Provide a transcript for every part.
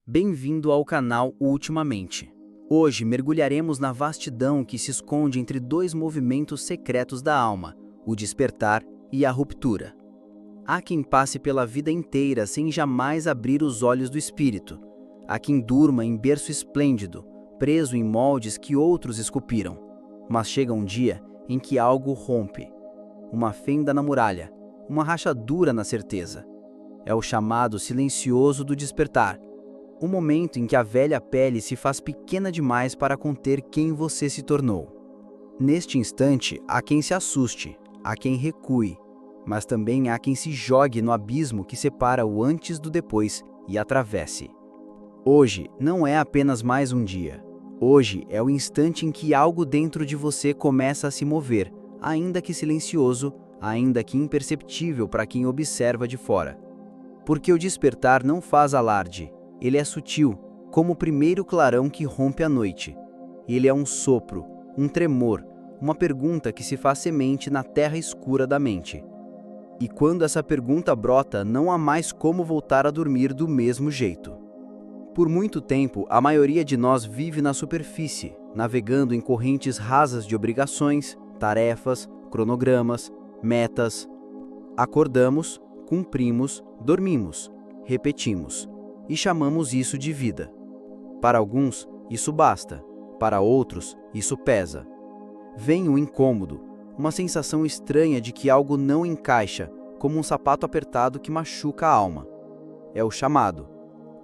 Bem-vindo ao canal Ultimamente. Hoje mergulharemos na vastidão que se esconde entre dois movimentos secretos da alma, o despertar e a ruptura. Há quem passe pela vida inteira sem jamais abrir os olhos do espírito. Há quem durma em berço esplêndido, preso em moldes que outros esculpiram. Mas chega um dia em que algo rompe. Uma fenda na muralha, uma rachadura na certeza. É o chamado silencioso do despertar. O momento em que a velha pele se faz pequena demais para conter quem você se tornou. Neste instante, há quem se assuste, há quem recue, mas também há quem se jogue no abismo que separa o antes do depois e atravesse. Hoje não é apenas mais um dia. Hoje é o instante em que algo dentro de você começa a se mover, ainda que silencioso, ainda que imperceptível para quem observa de fora. Porque o despertar não faz alarde. Ele é sutil, como o primeiro clarão que rompe a noite. Ele é um sopro, um tremor, uma pergunta que se faz semente na terra escura da mente. E quando essa pergunta brota, não há mais como voltar a dormir do mesmo jeito. Por muito tempo, a maioria de nós vive na superfície, navegando em correntes rasas de obrigações, tarefas, cronogramas, metas. Acordamos, cumprimos, dormimos, repetimos. E chamamos isso de vida. Para alguns, isso basta. Para outros, isso pesa. Vem um incômodo, uma sensação estranha de que algo não encaixa, como um sapato apertado que machuca a alma. É o chamado.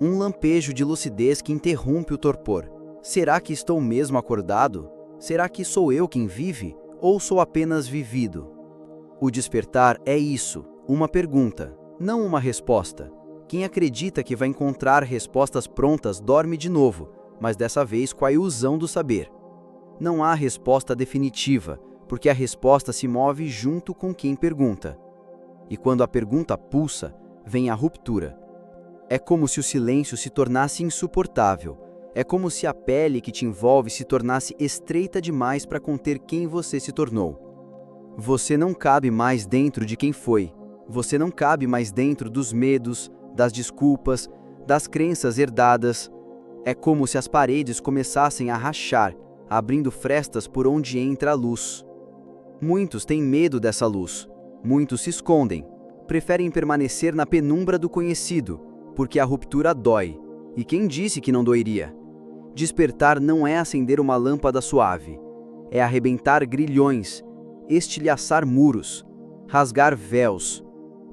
Um lampejo de lucidez que interrompe o torpor. Será que estou mesmo acordado? Será que sou eu quem vive? Ou sou apenas vivido? O despertar é isso, uma pergunta, não uma resposta. Quem acredita que vai encontrar respostas prontas dorme de novo, mas dessa vez com a ilusão do saber. Não há resposta definitiva, porque a resposta se move junto com quem pergunta. E quando a pergunta pulsa, vem a ruptura. É como se o silêncio se tornasse insuportável. É como se a pele que te envolve se tornasse estreita demais para conter quem você se tornou. Você não cabe mais dentro de quem foi. Você não cabe mais dentro dos medos, das desculpas, das crenças herdadas. É como se as paredes começassem a rachar, abrindo frestas por onde entra a luz. Muitos têm medo dessa luz. Muitos se escondem. Preferem permanecer na penumbra do conhecido, porque a ruptura dói. E quem disse que não doeria? Despertar não é acender uma lâmpada suave. É arrebentar grilhões, estilhaçar muros, rasgar véus.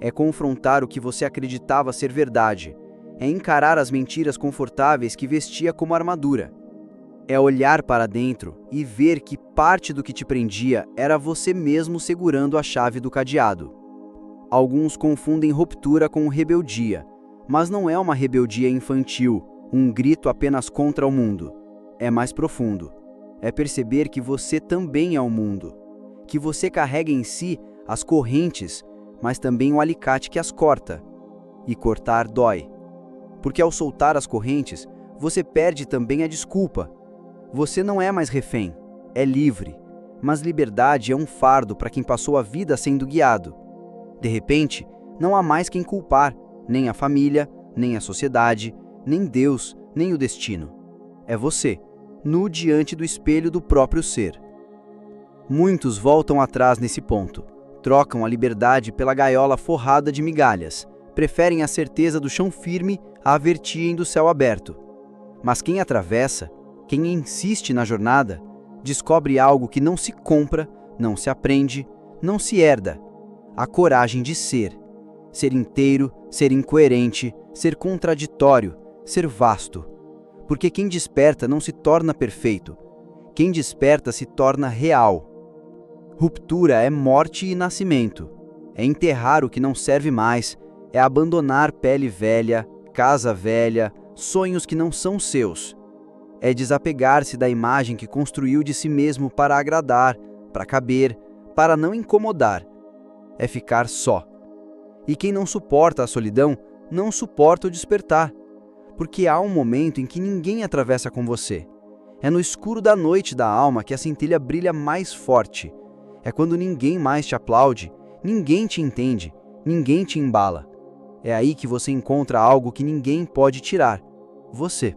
É confrontar o que você acreditava ser verdade. É encarar as mentiras confortáveis que vestia como armadura. É olhar para dentro e ver que parte do que te prendia era você mesmo segurando a chave do cadeado. Alguns confundem ruptura com rebeldia, mas não é uma rebeldia infantil, um grito apenas contra o mundo. É mais profundo. É perceber que você também é o mundo, que você carrega em si as correntes, mas também o alicate que as corta. E cortar dói. Porque ao soltar as correntes, você perde também a desculpa. Você não é mais refém, é livre. Mas liberdade é um fardo para quem passou a vida sendo guiado. De repente, não há mais quem culpar, nem a família, nem a sociedade, nem Deus, nem o destino. É você, nu diante do espelho do próprio ser. Muitos voltam atrás nesse ponto. Trocam a liberdade pela gaiola forrada de migalhas. Preferem a certeza do chão firme à vertigem do céu aberto. Mas quem atravessa, quem insiste na jornada, descobre algo que não se compra, não se aprende, não se herda. A coragem de ser. Ser inteiro, ser incoerente, ser contraditório, ser vasto. Porque quem desperta não se torna perfeito. Quem desperta se torna real. Ruptura é morte e nascimento. É enterrar o que não serve mais. É abandonar pele velha, casa velha, sonhos que não são seus. É desapegar-se da imagem que construiu de si mesmo para agradar, para caber, para não incomodar. É ficar só. E quem não suporta a solidão, não suporta o despertar. Porque há um momento em que ninguém atravessa com você. É no escuro da noite da alma que a centelha brilha mais forte. É quando ninguém mais te aplaude, ninguém te entende, ninguém te embala. É aí que você encontra algo que ninguém pode tirar. você.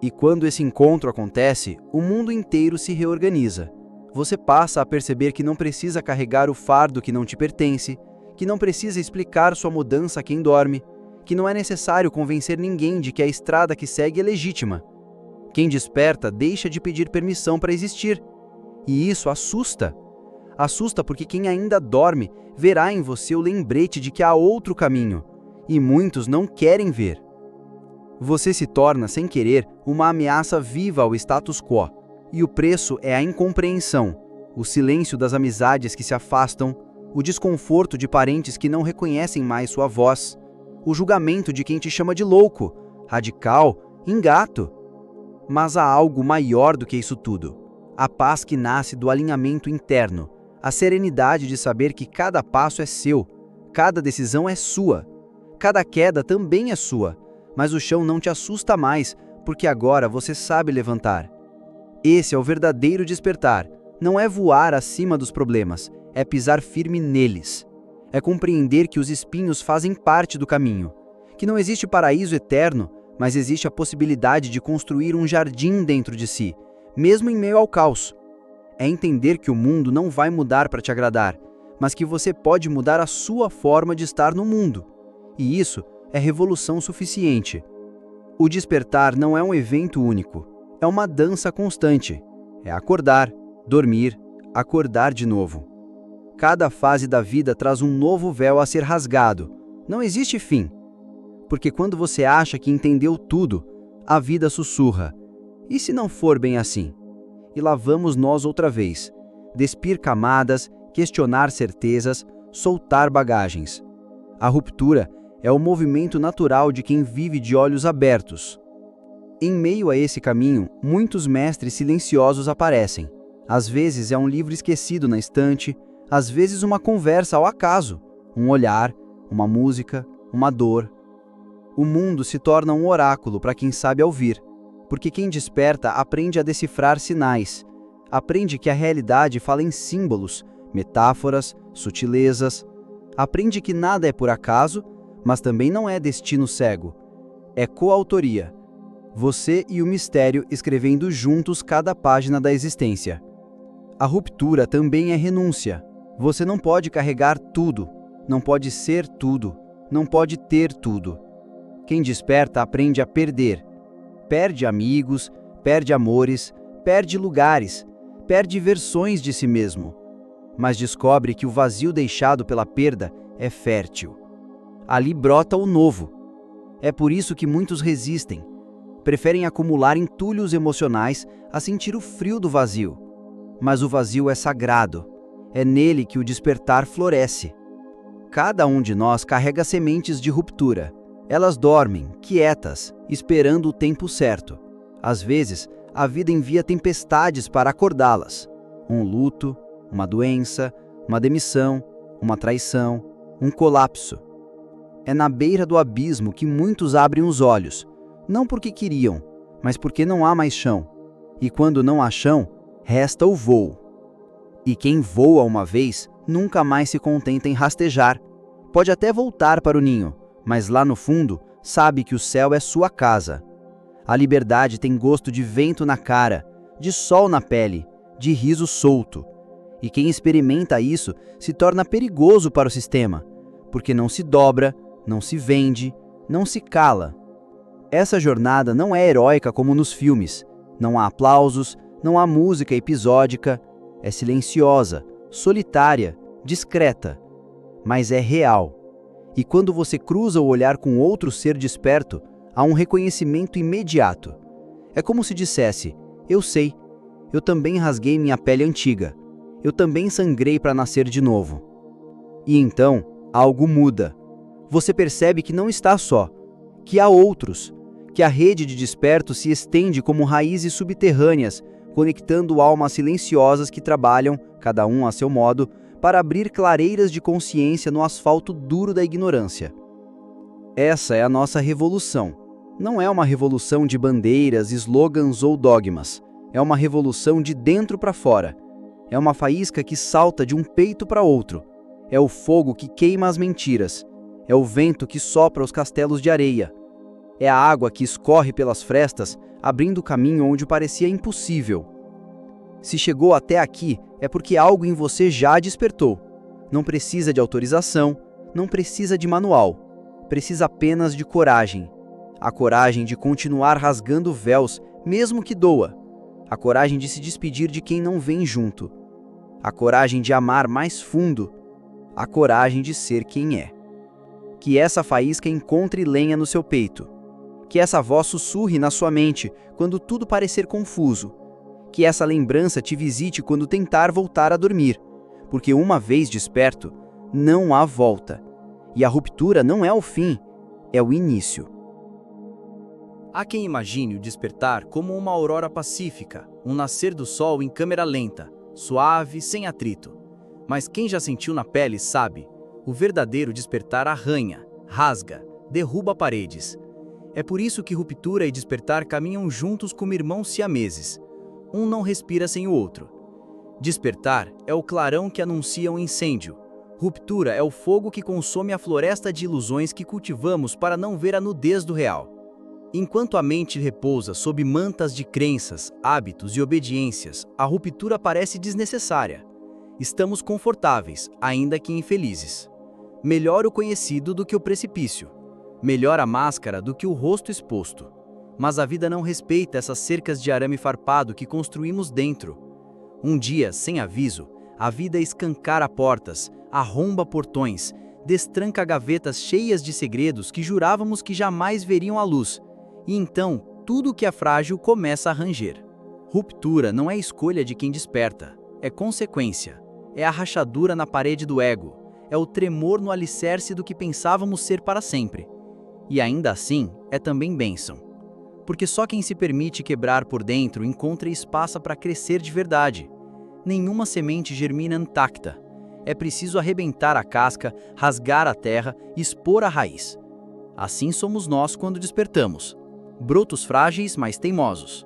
E quando esse encontro acontece, o mundo inteiro se reorganiza. Você passa a perceber que não precisa carregar o fardo que não te pertence, que não precisa explicar sua mudança a quem dorme, que não é necessário convencer ninguém de que a estrada que segue é legítima. Quem desperta deixa de pedir permissão para existir. E isso assusta. Assusta porque quem ainda dorme verá em você o lembrete de que há outro caminho, e muitos não querem ver. Você se torna, sem querer, uma ameaça viva ao status quo, e o preço é a incompreensão, o silêncio das amizades que se afastam, o desconforto de parentes que não reconhecem mais sua voz, o julgamento de quem te chama de louco, radical, ingrato. Mas há algo maior do que isso tudo. A paz que nasce do alinhamento interno, a serenidade de saber que cada passo é seu, cada decisão é sua, cada queda também é sua, mas o chão não te assusta mais, porque agora você sabe levantar. Esse é o verdadeiro despertar. Não é voar acima dos problemas, é pisar firme neles. É compreender que os espinhos fazem parte do caminho, que não existe paraíso eterno, mas existe a possibilidade de construir um jardim dentro de si, mesmo em meio ao caos. É entender que o mundo não vai mudar para te agradar, mas que você pode mudar a sua forma de estar no mundo. E isso é revolução suficiente. O despertar não é um evento único, é uma dança constante. É acordar, dormir, acordar de novo. Cada fase da vida traz um novo véu a ser rasgado. Não existe fim. Porque quando você acha que entendeu tudo, a vida sussurra. E se não for bem assim? E lá vamos nós outra vez. Despir camadas, questionar certezas, soltar bagagens. A ruptura é o movimento natural de quem vive de olhos abertos. Em meio a esse caminho, muitos mestres silenciosos aparecem. Às vezes é um livro esquecido na estante, às vezes uma conversa ao acaso, um olhar, uma música, uma dor. O mundo se torna um oráculo para quem sabe ouvir, porque quem desperta aprende a decifrar sinais, aprende que a realidade fala em símbolos, metáforas, sutilezas, aprende que nada é por acaso, mas também não é destino cego. É coautoria. Você e o mistério escrevendo juntos cada página da existência. A ruptura também é renúncia. Você não pode carregar tudo, não pode ser tudo, não pode ter tudo. Quem desperta aprende a perder. Perde amigos, perde amores, perde lugares, perde versões de si mesmo. Mas descobre que o vazio deixado pela perda é fértil. Ali brota o novo. É por isso que muitos resistem. Preferem acumular entulhos emocionais a sentir o frio do vazio. Mas o vazio é sagrado. É nele que o despertar floresce. Cada um de nós carrega sementes de ruptura. Elas dormem, quietas, esperando o tempo certo. Às vezes, a vida envia tempestades para acordá-las. Um luto, uma doença, uma demissão, uma traição, um colapso. É na beira do abismo que muitos abrem os olhos, não porque queriam, mas porque não há mais chão. E quando não há chão, resta o voo. E quem voa uma vez, nunca mais se contenta em rastejar. Pode até voltar para o ninho, mas lá no fundo, sabe que o céu é sua casa. A liberdade tem gosto de vento na cara, de sol na pele, de riso solto. E quem experimenta isso se torna perigoso para o sistema, porque não se dobra, não se vende, não se cala. Essa jornada não é heróica como nos filmes. Não há aplausos, não há música episódica. É silenciosa, solitária, discreta, mas é real. E quando você cruza o olhar com outro ser desperto, há um reconhecimento imediato. É como se dissesse: eu sei, eu também rasguei minha pele antiga, eu também sangrei para nascer de novo. E então, algo muda. Você percebe que não está só, que há outros, que a rede de despertos se estende como raízes subterrâneas, conectando almas silenciosas que trabalham, cada um a seu modo, para abrir clareiras de consciência no asfalto duro da ignorância. Essa é a nossa revolução. Não é uma revolução de bandeiras, slogans ou dogmas. É uma revolução de dentro para fora. É uma faísca que salta de um peito para outro. É o fogo que queima as mentiras. É o vento que sopra os castelos de areia. É a água que escorre pelas frestas, abrindo caminho onde parecia impossível. Se chegou até aqui, é porque algo em você já despertou. Não precisa de autorização, não precisa de manual. Precisa apenas de coragem. A coragem de continuar rasgando véus, mesmo que doa. A coragem de se despedir de quem não vem junto. A coragem de amar mais fundo. A coragem de ser quem é. Que essa faísca encontre lenha no seu peito. Que essa voz sussurre na sua mente quando tudo parecer confuso. Que essa lembrança te visite quando tentar voltar a dormir. Porque uma vez desperto, não há volta. E a ruptura não é o fim, é o início. Há quem imagine o despertar como uma aurora pacífica, um nascer do sol em câmera lenta, suave, sem atrito. Mas quem já sentiu na pele sabe, o verdadeiro despertar arranha, rasga, derruba paredes. É por isso que ruptura e despertar caminham juntos como irmãos siameses. Um não respira sem o outro. Despertar é o clarão que anuncia um incêndio. Ruptura é o fogo que consome a floresta de ilusões que cultivamos para não ver a nudez do real. Enquanto a mente repousa sob mantas de crenças, hábitos e obediências, a ruptura parece desnecessária. Estamos confortáveis, ainda que infelizes. Melhor o conhecido do que o precipício. Melhor a máscara do que o rosto exposto. Mas a vida não respeita essas cercas de arame farpado que construímos dentro. Um dia, sem aviso, a vida escancara portas, arromba portões, destranca gavetas cheias de segredos que jurávamos que jamais veriam a luz. E então, tudo que é frágil começa a ranger. Ruptura não é escolha de quem desperta, é consequência. É a rachadura na parede do ego, é o tremor no alicerce do que pensávamos ser para sempre. E ainda assim, é também bênção. Porque só quem se permite quebrar por dentro encontra espaço para crescer de verdade. Nenhuma semente germina intacta. É preciso arrebentar a casca, rasgar a terra, expor a raiz. Assim somos nós quando despertamos. Brotos frágeis, mas teimosos.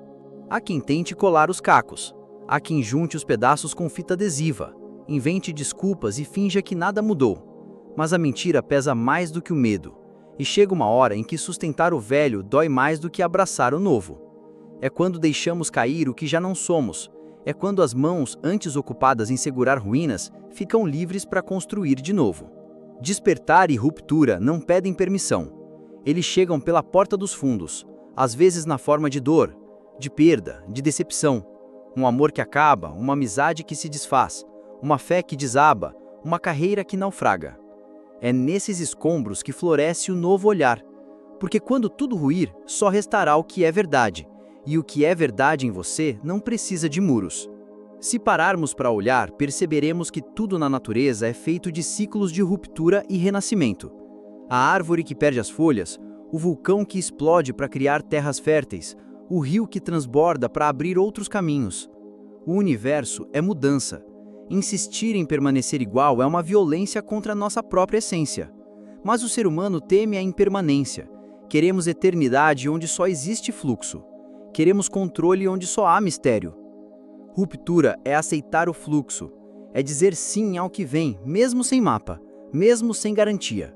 Há quem tente colar os cacos. Há quem junte os pedaços com fita adesiva, invente desculpas e finja que nada mudou. Mas a mentira pesa mais do que o medo. E chega uma hora em que sustentar o velho dói mais do que abraçar o novo. É quando deixamos cair o que já não somos. É quando as mãos, antes ocupadas em segurar ruínas, ficam livres para construir de novo. Despertar e ruptura não pedem permissão. Eles chegam pela porta dos fundos. Às vezes na forma de dor, de perda, de decepção. Um amor que acaba, uma amizade que se desfaz, uma fé que desaba, uma carreira que naufraga. É nesses escombros que floresce o novo olhar, porque quando tudo ruir, só restará o que é verdade, e o que é verdade em você não precisa de muros. Se pararmos para olhar, perceberemos que tudo na natureza é feito de ciclos de ruptura e renascimento. A árvore que perde as folhas, o vulcão que explode para criar terras férteis, o rio que transborda para abrir outros caminhos. O universo é mudança. Insistir em permanecer igual é uma violência contra a nossa própria essência. Mas o ser humano teme a impermanência. Queremos eternidade onde só existe fluxo. Queremos controle onde só há mistério. Ruptura é aceitar o fluxo. É dizer sim ao que vem, mesmo sem mapa, mesmo sem garantia.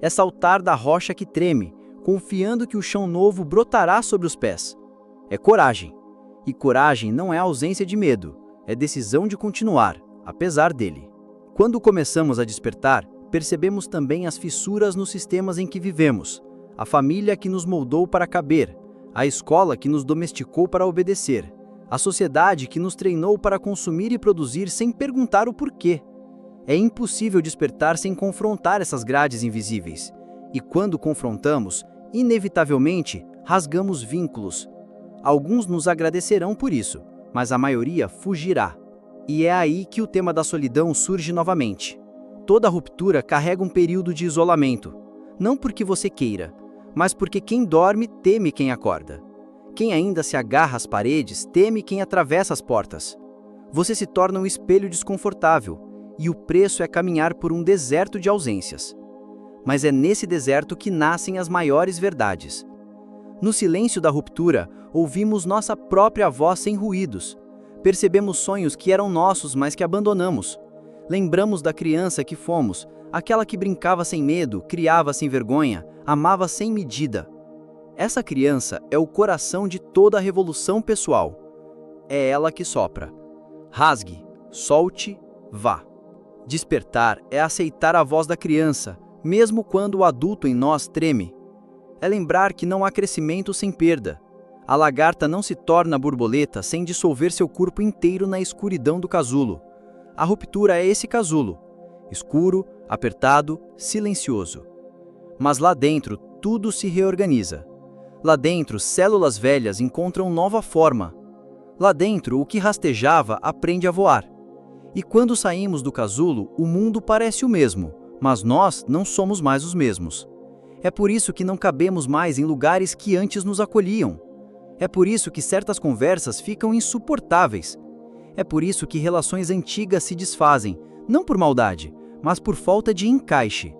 É saltar da rocha que treme, confiando que o chão novo brotará sobre os pés. É coragem. E coragem não é ausência de medo, é decisão de continuar, apesar dele. Quando começamos a despertar, percebemos também as fissuras nos sistemas em que vivemos, a família que nos moldou para caber, a escola que nos domesticou para obedecer, a sociedade que nos treinou para consumir e produzir sem perguntar o porquê. É impossível despertar sem confrontar essas grades invisíveis. E quando confrontamos, inevitavelmente, rasgamos vínculos. Alguns nos agradecerão por isso, mas a maioria fugirá. E é aí que o tema da solidão surge novamente. Toda ruptura carrega um período de isolamento, não porque você queira, mas porque quem dorme teme quem acorda. Quem ainda se agarra às paredes teme quem atravessa as portas. Você se torna um espelho desconfortável, e o preço é caminhar por um deserto de ausências. Mas é nesse deserto que nascem as maiores verdades. No silêncio da ruptura, ouvimos nossa própria voz sem ruídos. Percebemos sonhos que eram nossos, mas que abandonamos. Lembramos da criança que fomos, aquela que brincava sem medo, criava sem vergonha, amava sem medida. Essa criança é o coração de toda a revolução pessoal. É ela que sopra. Rasgue, solte, vá. Despertar é aceitar a voz da criança, mesmo quando o adulto em nós treme. É lembrar que não há crescimento sem perda. A lagarta não se torna borboleta sem dissolver seu corpo inteiro na escuridão do casulo. A ruptura é esse casulo, escuro, apertado, silencioso. Mas lá dentro tudo se reorganiza. Lá dentro, células velhas encontram nova forma. Lá dentro, o que rastejava aprende a voar. E quando saímos do casulo, o mundo parece o mesmo, mas nós não somos mais os mesmos. É por isso que não cabemos mais em lugares que antes nos acolhiam. É por isso que certas conversas ficam insuportáveis. É por isso que relações antigas se desfazem, não por maldade, mas por falta de encaixe.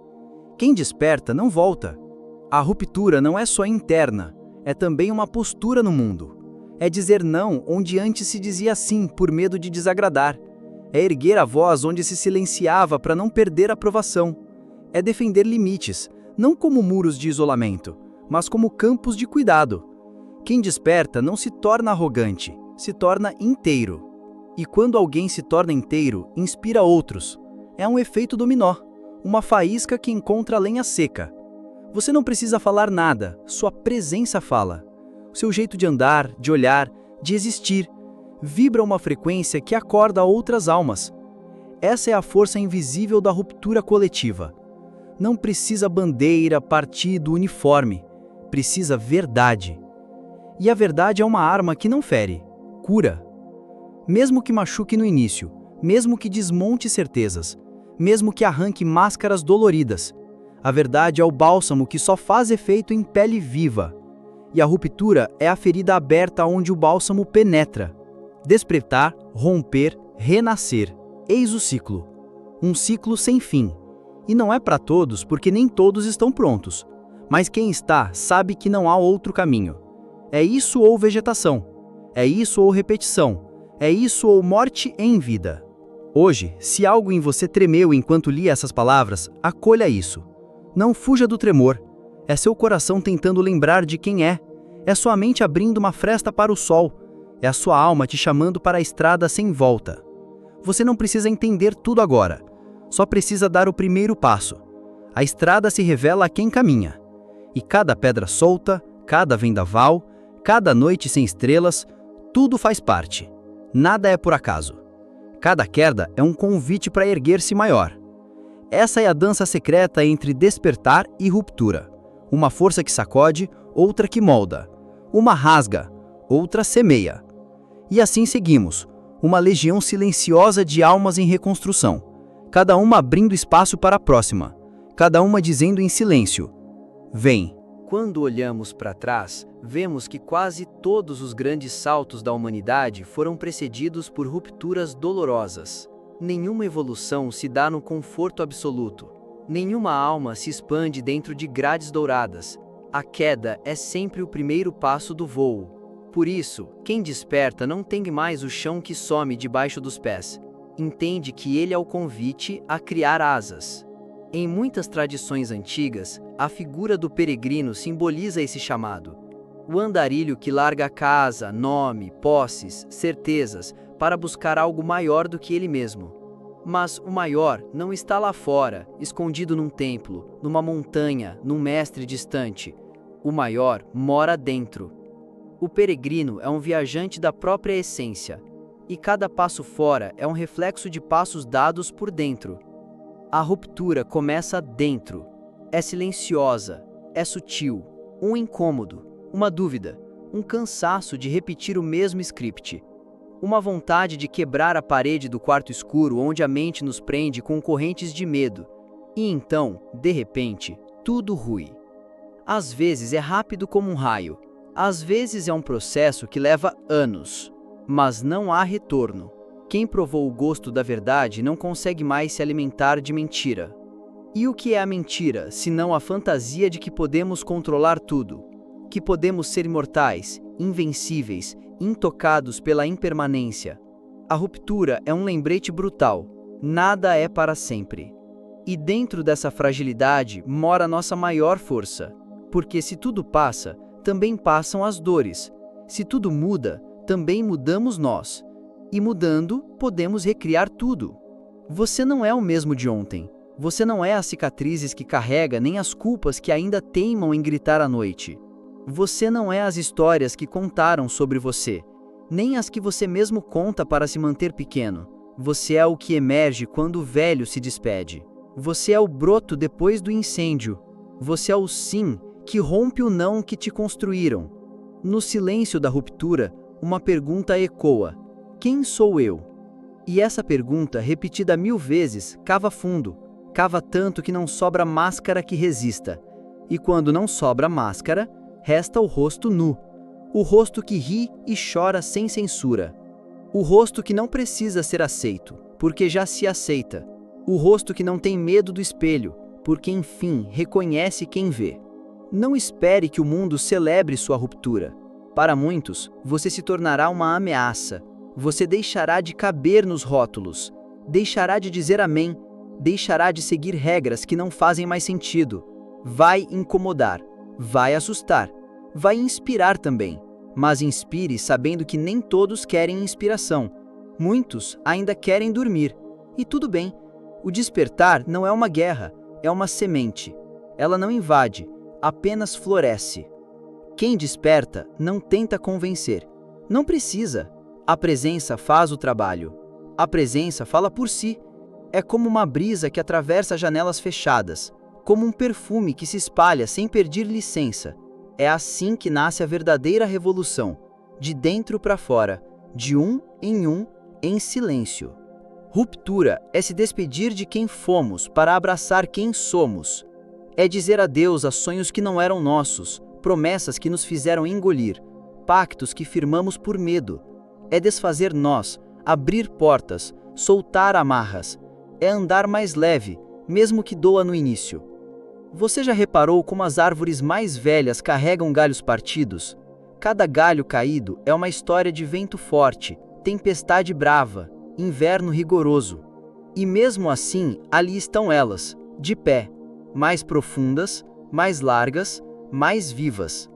Quem desperta não volta. A ruptura não é só interna, é também uma postura no mundo. É dizer não onde antes se dizia sim por medo de desagradar. É erguer a voz onde se silenciava para não perder a aprovação. É defender limites, não como muros de isolamento, mas como campos de cuidado. Quem desperta não se torna arrogante, se torna inteiro. E quando alguém se torna inteiro, inspira outros. É um efeito dominó, uma faísca que encontra lenha seca. Você não precisa falar nada, sua presença fala. Seu jeito de andar, de olhar, de existir, vibra uma frequência que acorda outras almas. Essa é a força invisível da ruptura coletiva. Não precisa bandeira, partido, uniforme. Precisa verdade. E a verdade é uma arma que não fere, cura. Mesmo que machuque no início, mesmo que desmonte certezas, mesmo que arranque máscaras doloridas, a verdade é o bálsamo que só faz efeito em pele viva. E a ruptura é a ferida aberta onde o bálsamo penetra. Despertar, romper, renascer. Eis o ciclo. Um ciclo sem fim. E não é para todos, porque nem todos estão prontos. Mas quem está, sabe que não há outro caminho. É isso ou vegetação. É isso ou repetição. É isso ou morte em vida. Hoje, se algo em você tremeu enquanto lia essas palavras, acolha isso. Não fuja do tremor. É seu coração tentando lembrar de quem é. É sua mente abrindo uma fresta para o sol. É a sua alma te chamando para a estrada sem volta. Você não precisa entender tudo agora. Só precisa dar o primeiro passo. A estrada se revela a quem caminha. E cada pedra solta, cada vendaval, cada noite sem estrelas, tudo faz parte. Nada é por acaso. Cada queda é um convite para erguer-se maior. Essa é a dança secreta entre despertar e ruptura. Uma força que sacode, outra que molda. Uma rasga, outra semeia. E assim seguimos, uma legião silenciosa de almas em reconstrução. Cada uma abrindo espaço para a próxima. Cada uma dizendo em silêncio: vem. Quando olhamos para trás, vemos que quase todos os grandes saltos da humanidade foram precedidos por rupturas dolorosas. Nenhuma evolução se dá no conforto absoluto. Nenhuma alma se expande dentro de grades douradas. A queda é sempre o primeiro passo do voo. Por isso, quem desperta não tem mais o chão que some debaixo dos pés. Entende que ele é o convite a criar asas. Em muitas tradições antigas, a figura do peregrino simboliza esse chamado. O andarilho que larga casa, nome, posses, certezas, para buscar algo maior do que ele mesmo. Mas o maior não está lá fora, escondido num templo, numa montanha, num mestre distante. O maior mora dentro. O peregrino é um viajante da própria essência, e cada passo fora é um reflexo de passos dados por dentro. A ruptura começa dentro. É silenciosa, é sutil, um incômodo, uma dúvida, um cansaço de repetir o mesmo script. Uma vontade de quebrar a parede do quarto escuro onde a mente nos prende com correntes de medo. E então, de repente, tudo rui. Às vezes é rápido como um raio. Às vezes é um processo que leva anos. Mas não há retorno. Quem provou o gosto da verdade não consegue mais se alimentar de mentira. E o que é a mentira, senão a fantasia de que podemos controlar tudo? Que podemos ser imortais, invencíveis, intocados pela impermanência. A ruptura é um lembrete brutal. Nada é para sempre. E dentro dessa fragilidade mora nossa maior força. Porque se tudo passa, também passam as dores. Se tudo muda, também mudamos nós. E mudando, podemos recriar tudo. Você não é o mesmo de ontem. Você não é as cicatrizes que carrega, nem as culpas que ainda teimam em gritar à noite. Você não é as histórias que contaram sobre você, nem as que você mesmo conta para se manter pequeno. Você é o que emerge quando o velho se despede. Você é o broto depois do incêndio. Você é o sim que rompe o não que te construíram. No silêncio da ruptura, uma pergunta ecoa: quem sou eu? E essa pergunta, repetida 1000 vezes, cava fundo. Cava tanto que não sobra máscara que resista. E quando não sobra máscara, resta o rosto nu. O rosto que ri e chora sem censura. O rosto que não precisa ser aceito, porque já se aceita. O rosto que não tem medo do espelho, porque enfim reconhece quem vê. Não espere que o mundo celebre sua ruptura. Para muitos, você se tornará uma ameaça. Você deixará de caber nos rótulos. Deixará de dizer amém. Deixará de seguir regras que não fazem mais sentido. Vai incomodar, vai assustar, vai inspirar também. Mas inspire sabendo que nem todos querem inspiração. Muitos ainda querem dormir. E tudo bem. O despertar não é uma guerra, é uma semente. Ela não invade, apenas floresce. Quem desperta não tenta convencer. Não precisa. A presença faz o trabalho. A presença fala por si. É como uma brisa que atravessa janelas fechadas, como um perfume que se espalha sem pedir licença. É assim que nasce a verdadeira revolução, de dentro para fora, de um, em silêncio. Ruptura é se despedir de quem fomos para abraçar quem somos. É dizer adeus a sonhos que não eram nossos, promessas que nos fizeram engolir, pactos que firmamos por medo. É desfazer nós, abrir portas, soltar amarras. É andar mais leve, mesmo que doa no início. Você já reparou como as árvores mais velhas carregam galhos partidos? Cada galho caído é uma história de vento forte, tempestade brava, inverno rigoroso. E mesmo assim, ali estão elas, de pé, mais profundas, mais largas, mais vivas.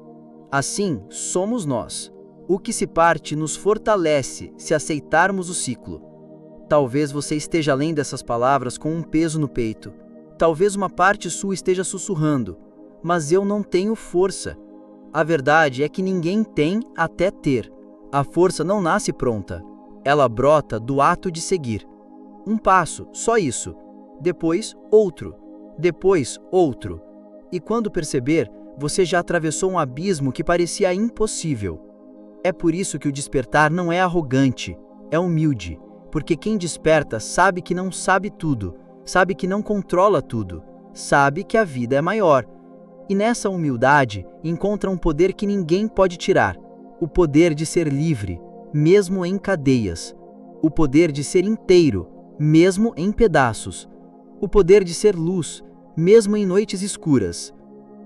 Assim, somos nós. O que se parte nos fortalece se aceitarmos o ciclo. Talvez você esteja lendo essas palavras com um peso no peito. Talvez uma parte sua esteja sussurrando, mas eu não tenho força. A verdade é que ninguém tem até ter. A força não nasce pronta. Ela brota do ato de seguir. Um passo, só isso. Depois, outro. Depois, outro. E quando perceber, você já atravessou um abismo que parecia impossível. É por isso que o despertar não é arrogante, é humilde. Porque quem desperta sabe que não sabe tudo, sabe que não controla tudo, sabe que a vida é maior. E nessa humildade encontra um poder que ninguém pode tirar, o poder de ser livre, mesmo em cadeias, o poder de ser inteiro, mesmo em pedaços, o poder de ser luz, mesmo em noites escuras.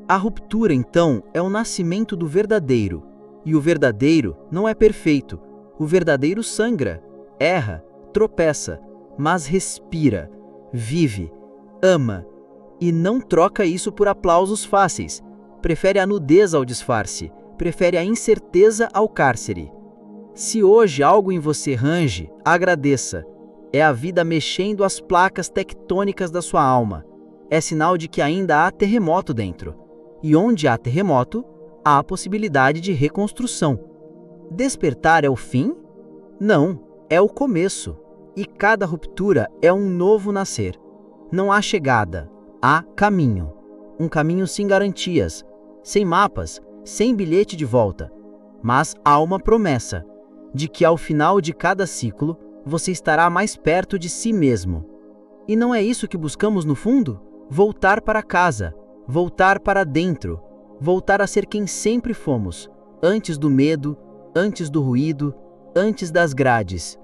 A ruptura, então, é o nascimento do verdadeiro, e o verdadeiro não é perfeito, o verdadeiro sangra, erra, tropeça, mas respira, vive, ama, e não troca isso por aplausos fáceis. Prefere a nudez ao disfarce, prefere a incerteza ao cárcere. Se hoje algo em você range, agradeça. É a vida mexendo as placas tectônicas da sua alma. É sinal de que ainda há terremoto dentro. E onde há terremoto, há possibilidade de reconstrução. Despertar é o fim? Não, é o começo. E cada ruptura é um novo nascer. Não há chegada, há caminho. Um caminho sem garantias, sem mapas, sem bilhete de volta. Mas há uma promessa, de que ao final de cada ciclo, você estará mais perto de si mesmo. E não é isso que buscamos no fundo? Voltar para casa, voltar para dentro, voltar a ser quem sempre fomos, antes do medo, antes do ruído, antes das grades.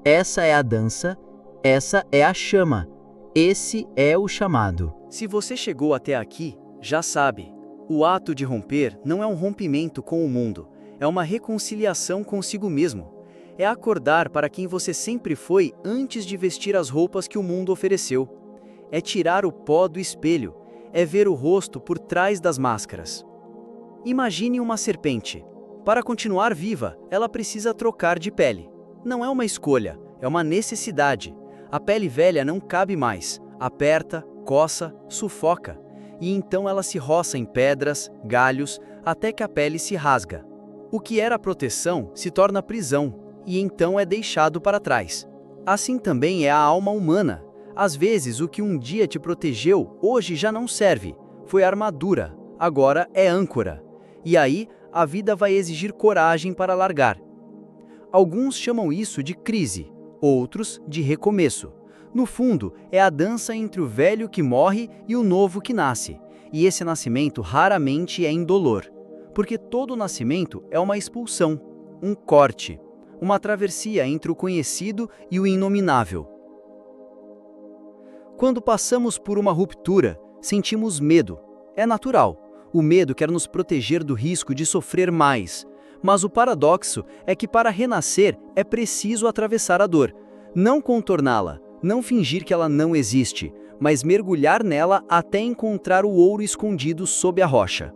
Essa é a dança, essa é a chama, esse é o chamado. Se você chegou até aqui, já sabe, o ato de romper não é um rompimento com o mundo, é uma reconciliação consigo mesmo. É acordar para quem você sempre foi antes de vestir as roupas que o mundo ofereceu. É tirar o pó do espelho, é ver o rosto por trás das máscaras. Imagine uma serpente. Para continuar viva, ela precisa trocar de pele. Não é uma escolha, é uma necessidade. A pele velha não cabe mais, aperta, coça, sufoca. E então ela se roça em pedras, galhos, até que a pele se rasga. O que era proteção se torna prisão, e então é deixado para trás. Assim também é a alma humana. Às vezes o que um dia te protegeu, hoje já não serve. Foi armadura, agora é âncora. E aí, a vida vai exigir coragem para largar. Alguns chamam isso de crise, outros de recomeço. No fundo, é a dança entre o velho que morre e o novo que nasce. E esse nascimento raramente é indolor, porque todo nascimento é uma expulsão, um corte, uma travessia entre o conhecido e o inominável. Quando passamos por uma ruptura, sentimos medo. É natural. O medo quer nos proteger do risco de sofrer mais. Mas o paradoxo é que para renascer é preciso atravessar a dor, não contorná-la, não fingir que ela não existe, mas mergulhar nela até encontrar o ouro escondido sob a rocha.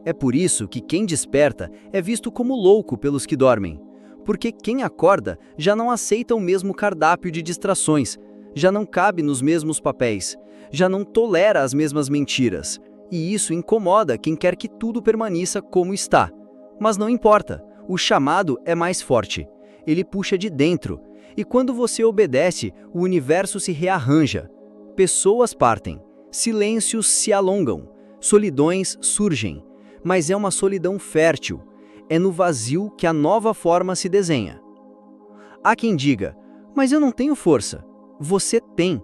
É por isso que quem desperta é visto como louco pelos que dormem, porque quem acorda já não aceita o mesmo cardápio de distrações, já não cabe nos mesmos papéis, já não tolera as mesmas mentiras. E isso incomoda quem quer que tudo permaneça como está. Mas não importa, o chamado é mais forte. Ele puxa de dentro, e quando você obedece, o universo se rearranja. Pessoas partem, silêncios se alongam, solidões surgem. Mas é uma solidão fértil. É no vazio que a nova forma se desenha. Há quem diga, mas eu não tenho força. Você tem.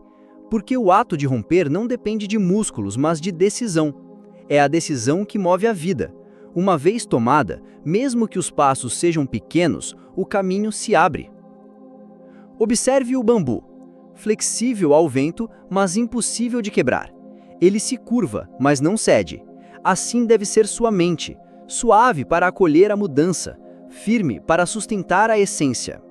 Porque o ato de romper não depende de músculos, mas de decisão. É a decisão que move a vida. Uma vez tomada, mesmo que os passos sejam pequenos, o caminho se abre. Observe o bambu. Flexível ao vento, mas impossível de quebrar. Ele se curva, mas não cede. Assim deve ser sua mente, suave para acolher a mudança, firme para sustentar a essência.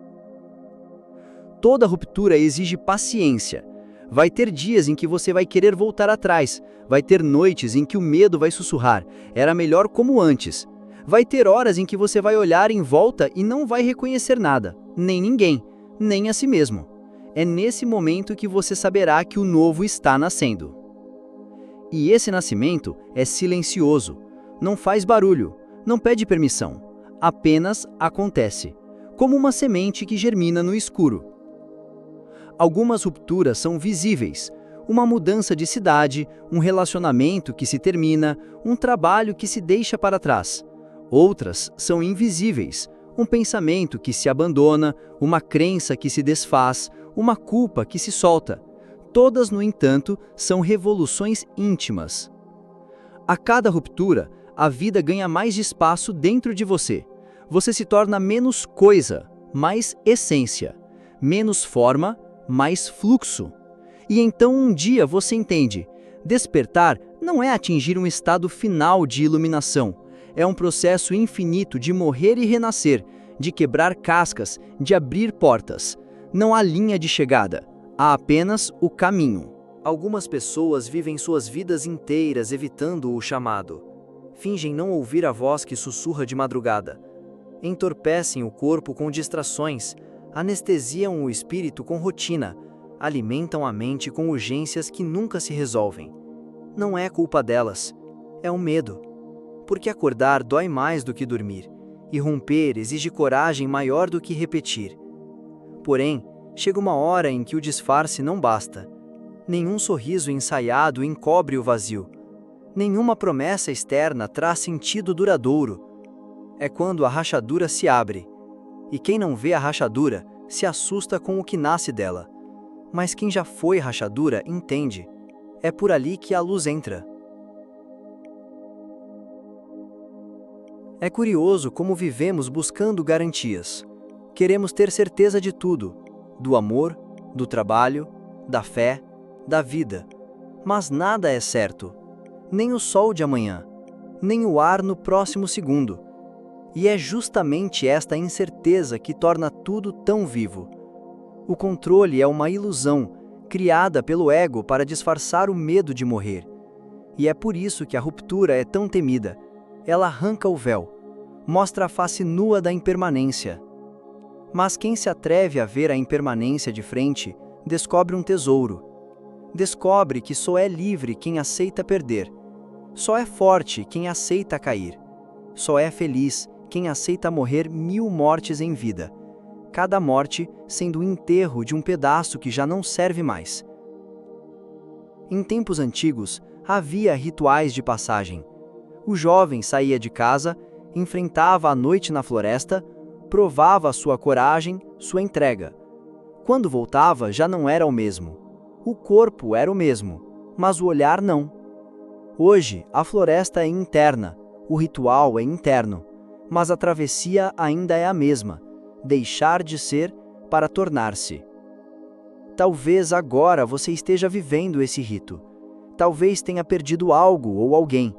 Toda ruptura exige paciência. Vai ter dias em que você vai querer voltar atrás. Vai ter noites em que o medo vai sussurrar, era melhor como antes. Vai ter horas em que você vai olhar em volta e não vai reconhecer nada, nem ninguém, nem a si mesmo. É nesse momento que você saberá que o novo está nascendo. E esse nascimento é silencioso, não faz barulho, não pede permissão, apenas acontece, como uma semente que germina no escuro. Algumas rupturas são visíveis, uma mudança de cidade, um relacionamento que se termina, um trabalho que se deixa para trás. Outras são invisíveis, um pensamento que se abandona, uma crença que se desfaz, uma culpa que se solta. Todas, no entanto, são revoluções íntimas. A cada ruptura, a vida ganha mais espaço dentro de você. Você se torna menos coisa, mais essência, menos forma, mais fluxo. E então um dia você entende, despertar não é atingir um estado final de iluminação, é um processo infinito de morrer e renascer, de quebrar cascas, de abrir portas. Não há linha de chegada, há apenas o caminho. Algumas pessoas vivem suas vidas inteiras evitando o chamado. Fingem não ouvir a voz que sussurra de madrugada. Entorpecem o corpo com distrações, anestesiam o espírito com rotina, alimentam a mente com urgências que nunca se resolvem. Não é culpa delas, é um medo. Porque acordar dói mais do que dormir, e romper exige coragem maior do que repetir. Porém, chega uma hora em que o disfarce não basta. Nenhum sorriso ensaiado encobre o vazio. Nenhuma promessa externa traz sentido duradouro. É quando a rachadura se abre. E quem não vê a rachadura se assusta com o que nasce dela. Mas quem já foi rachadura entende. É por ali que a luz entra. É curioso como vivemos buscando garantias. Queremos ter certeza de tudo, do amor, do trabalho, da fé, da vida. Mas nada é certo. Nem o sol de amanhã, nem o ar no próximo segundo. E é justamente esta incerteza que torna tudo tão vivo. O controle é uma ilusão, criada pelo ego para disfarçar o medo de morrer. E é por isso que a ruptura é tão temida. ela arranca o véu, mostra a face nua da impermanência. Mas quem se atreve a ver a impermanência de frente, descobre um tesouro. Descobre que só é livre quem aceita perder. Só é forte quem aceita cair. Só é feliz quem aceita morrer 1000 mortes em vida. Cada morte sendo o enterro de um pedaço que já não serve mais. Em tempos antigos, havia rituais de passagem. O jovem saía de casa, enfrentava a noite na floresta, provava sua coragem, sua entrega. Quando voltava, já não era o mesmo. O corpo era o mesmo, mas o olhar não. Hoje, a floresta é interna, o ritual é interno, mas a travessia ainda é a mesma, deixar de ser para tornar-se. Talvez agora você esteja vivendo esse rito. Talvez tenha perdido algo ou alguém.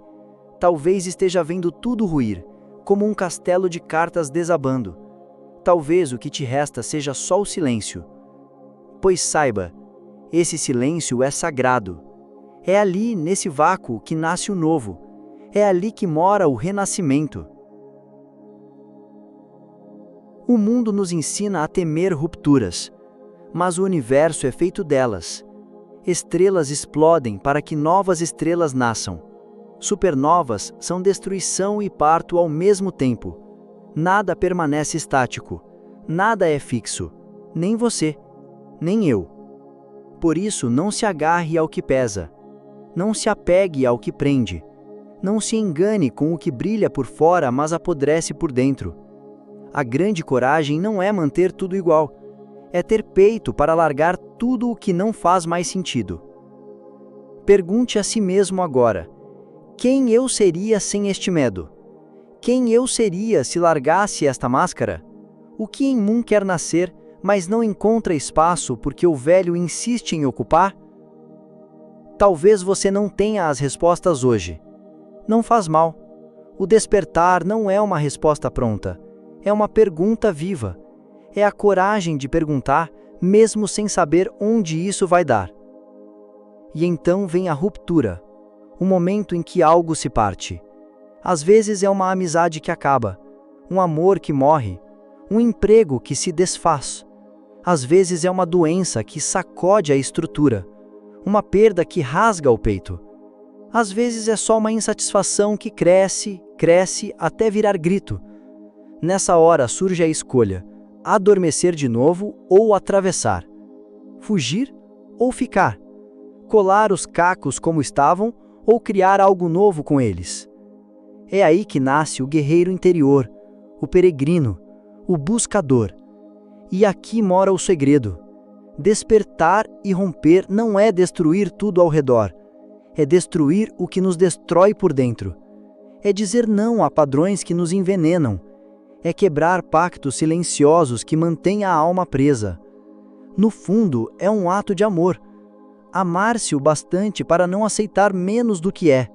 Talvez esteja vendo tudo ruir, como um castelo de cartas desabando. Talvez o que te resta seja só o silêncio. Pois saiba, esse silêncio é sagrado. É ali, nesse vácuo, que nasce o novo. É ali que mora o renascimento. O mundo nos ensina a temer rupturas, mas o universo é feito delas. Estrelas explodem para que novas estrelas nasçam. Supernovas são destruição e parto ao mesmo tempo. Nada permanece estático. Nada é fixo. Nem você, nem eu. Por isso, não se agarre ao que pesa. Não se apegue ao que prende. Não se engane com o que brilha por fora, mas apodrece por dentro. A grande coragem não é manter tudo igual. É ter peito para largar tudo o que não faz mais sentido. Pergunte a si mesmo agora: quem eu seria sem este medo? Quem eu seria se largasse esta máscara? O que em mim quer nascer, mas não encontra espaço porque o velho insiste em ocupar? Talvez você não tenha as respostas hoje. Não faz mal. O despertar não é uma resposta pronta. É uma pergunta viva. É a coragem de perguntar, mesmo sem saber onde isso vai dar. E então vem a ruptura, o momento em que algo se parte. Às vezes é uma amizade que acaba, um amor que morre, um emprego que se desfaz. Às vezes é uma doença que sacode a estrutura, uma perda que rasga o peito. Às vezes é só uma insatisfação que cresce, cresce até virar grito. Nessa hora surge a escolha: adormecer de novo ou atravessar, fugir ou ficar, colar os cacos como estavam ou criar algo novo com eles. É aí que nasce o guerreiro interior, o peregrino, o buscador. E aqui mora o segredo. Despertar e romper não é destruir tudo ao redor, é destruir o que nos destrói por dentro. É dizer não a padrões que nos envenenam. É quebrar pactos silenciosos que mantêm a alma presa. No fundo, é um ato de amor. Amar-se o bastante para não aceitar menos do que é.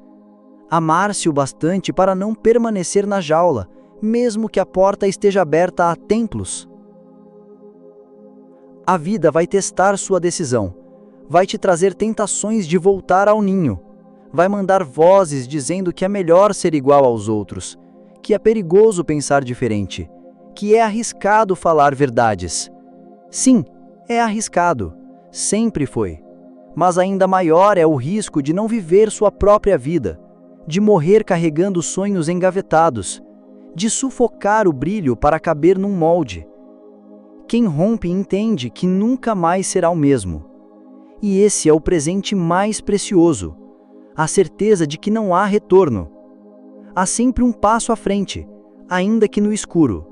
Amar-se o bastante para não permanecer na jaula, mesmo que a porta esteja aberta há tempos. A vida vai testar sua decisão. Vai te trazer tentações de voltar ao ninho. Vai mandar vozes dizendo que é melhor ser igual aos outros, que é perigoso pensar diferente, que é arriscado falar verdades. Sim, é arriscado. Sempre foi. Mas ainda maior é o risco de não viver sua própria vida, de morrer carregando sonhos engavetados, de sufocar o brilho para caber num molde. Quem rompe entende que nunca mais será o mesmo. E esse é o presente mais precioso, a certeza de que não há retorno. Há sempre um passo à frente, ainda que no escuro.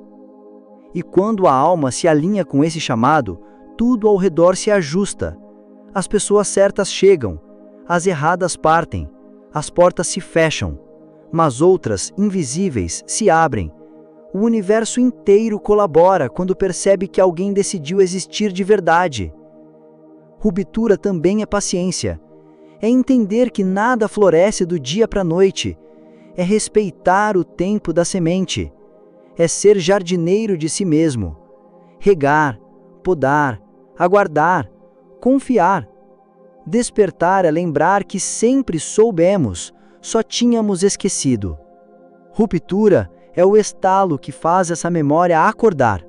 E quando a alma se alinha com esse chamado, tudo ao redor se ajusta. As pessoas certas chegam, as erradas partem, as portas se fecham, mas outras, invisíveis, se abrem. O universo inteiro colabora quando percebe que alguém decidiu existir de verdade. Ruptura também é paciência. É entender que nada floresce do dia para a noite. É respeitar o tempo da semente. É ser jardineiro de si mesmo. Regar, podar, aguardar, confiar. Despertar é lembrar que sempre soubemos, só tínhamos esquecido. Ruptura é o estalo que faz essa memória acordar.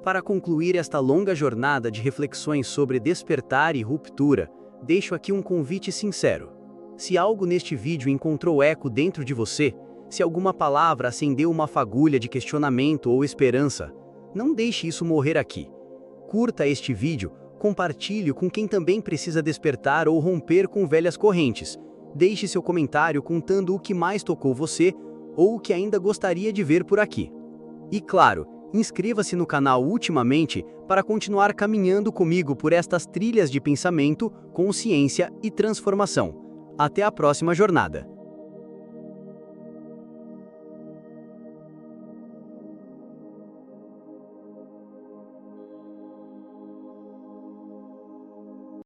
Para concluir esta longa jornada de reflexões sobre despertar e ruptura, deixo aqui um convite sincero. Se algo neste vídeo encontrou eco dentro de você, se alguma palavra acendeu uma fagulha de questionamento ou esperança, não deixe isso morrer aqui. Curta este vídeo, compartilhe com quem também precisa despertar ou romper com velhas correntes. Deixe seu comentário contando o que mais tocou você ou o que ainda gostaria de ver por aqui. E claro, inscreva-se no canal Ultimamente para continuar caminhando comigo por estas trilhas de pensamento, consciência e transformação. Até a próxima jornada!